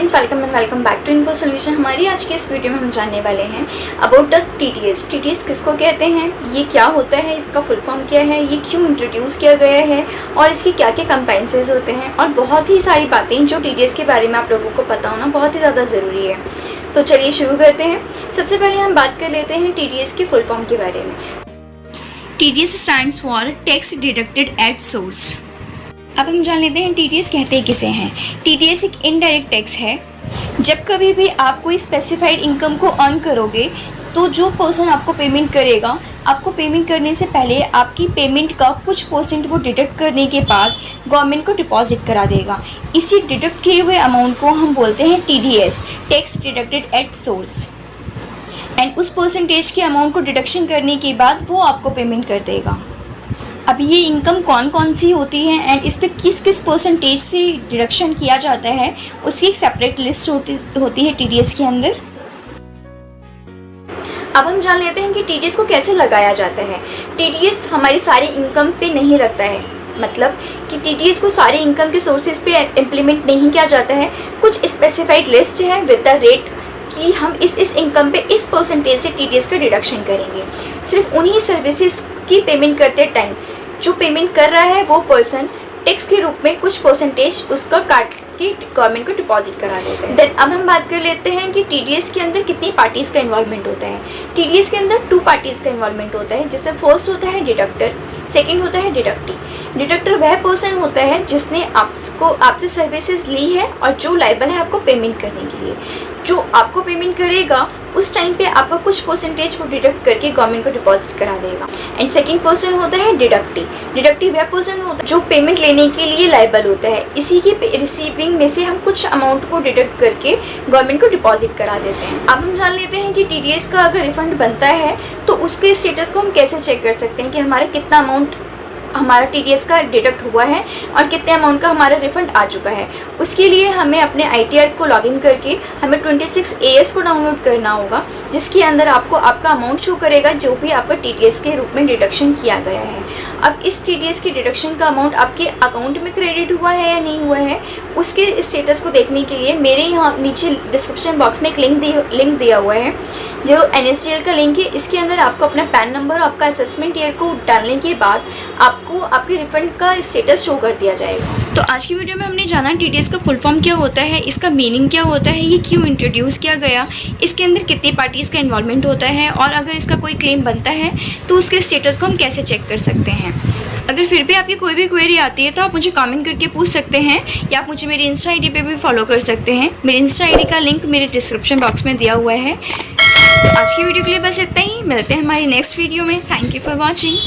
Friends, welcome back to Info Solution. हमारी आज की इस वीडियो में हम जानने वाले हैं अबाउट द टीडीएस। टीडीएस किसको कहते हैं, ये क्या होता है, इसका फुल फॉर्म क्या है, ये क्यों इंट्रोड्यूस किया गया है और इसके क्या क्या कंप्लायंसेस होते हैं और बहुत ही सारी बातें जो टीडीएस के बारे में आप लोगों को पता होना बहुत ही ज़्यादा ज़रूरी है। तो चलिए शुरू करते हैं। सबसे पहले हम बात कर लेते हैं टीडीएस के फुल फॉर्म के बारे में। TDS stands for tax deducted at source. अब हम जान लेते हैं टीडीएस कहते किसे हैं। टीडीएस एक इनडायरेक्ट टैक्स है। जब कभी भी आप कोई स्पेसिफाइड इनकम को अर्न करोगे तो जो पर्सन आपको पेमेंट करेगा, आपको पेमेंट करने से पहले आपकी पेमेंट का कुछ परसेंट वो डिडक्ट करने के बाद गवर्नमेंट को डिपॉजिट करा देगा। इसी डिडक्ट किए हुए अमाउंट को हम बोलते हैं TDS, tax deducted at source. And उस परसेंटेज के अमाउंट को डिडक्शन करने के बाद वो आपको पेमेंट कर देगा। अब ये इनकम कौन कौन सी होती है एंड इस पर किस किस परसेंटेज से डिडक्शन किया जाता है, उसकी एक सेपरेट लिस्ट होती है टीडीएस के अंदर। अब हम जान लेते हैं कि टीडीएस को कैसे लगाया जाता है। टीडीएस हमारी सारी इनकम पे नहीं लगता है, मतलब कि टीडीएस को सारे इनकम के सोर्सेज पे इम्प्लीमेंट नहीं किया जाता है। कुछ स्पेसिफाइड लिस्ट है विद द रेट कि हम इस इनकम पे इस परसेंटेज से टीडीएस का डिडक्शन करेंगे। सिर्फ उन्हीं सर्विसेज की पेमेंट करते टाइम जो पेमेंट कर रहा है वो पर्सन टैक्स के रूप में कुछ परसेंटेज उसका काट के गवर्नमेंट को डिपॉजिट करा देते हैं। देन अब हम बात कर लेते हैं कि टीडीएस के अंदर कितनी पार्टीज़ का इन्वॉल्वमेंट होता है। टीडीएस के अंदर 2 पार्टीज़ का इन्वॉल्वमेंट होता है, जिसमें फर्स्ट होता है डिडक्टर, सेकंड होता है डिडक्टी। डिडक्टर वह पर्सन होता है जिसने आपसे सर्विसेज ली है और जो लायबल है आपको पेमेंट करने के लिए। जो आपको पेमेंट करेगा उस टाइम पे आपका कुछ परसेंटेज वो डिडक्ट करके गवर्नमेंट को डिपॉजिट करा देगा। एंड सेकंड पर्सन होता है डिडक्टी। डिडक्टी वह पर्सन होता है जो पेमेंट लेने के लिए लायबल होता है। इसी के रिसीविंग में से हम कुछ अमाउंट को डिडक्ट करके गवर्नमेंट को डिपॉजिट करा देते हैं। अब हम जान लेते हैं कि टीडीएस का अगर रिफंड बनता है तो उसके स्टेटस को हम कैसे चेक कर सकते हैं कि हमारा कितना अमाउंट हमारा टीडीएस का डिडक्ट हुआ है और कितने अमाउंट का हमारा रिफंड आ चुका है। उसके लिए हमें अपने ITR को लॉगिन करके हमें 26AS को डाउनलोड करना होगा, जिसके अंदर आपको आपका अमाउंट शो करेगा जो भी आपका टीडीएस के रूप में डिडक्शन किया गया है। अब इस टीडीएस की डिडक्शन का अमाउंट आपके अकाउंट में क्रेडिट हुआ है या नहीं हुआ है, उसके स्टेटस को देखने के लिए मेरे यहाँ नीचे डिस्क्रिप्शन बॉक्स में एक लिंक दिया हुआ है जो NSDL का लिंक है। इसके अंदर आपको अपना पैन नंबर और आपका असेसमेंट ईयर को डालने के बाद आपको आपके रिफंड का स्टेटस शो कर दिया जाएगा। तो आज की वीडियो में हमने जाना टीडीएस का फुल फॉर्म क्या होता है, इसका मीनिंग क्या होता है, ये क्यों इंट्रोड्यूस किया गया, इसके अंदर कितनी पार्टीज़ का इन्वॉल्वमेंट होता है और अगर इसका कोई क्लेम बनता है तो उसके स्टेटस को हम कैसे चेक कर सकते हैं। अगर फिर भी आपकी कोई भी क्वेरी आती है तो आप मुझे कमेंट करके पूछ सकते हैं या आप मुझे मेरी इंस्टा ID पे भी फॉलो कर सकते हैं। मेरी इंस्टा ID का लिंक मेरे डिस्क्रिप्शन बॉक्स में दिया हुआ है। तो आज की वीडियो के लिए बस इतना ही। मिलते हैं हमारी नेक्स्ट वीडियो में। Thank you for watching.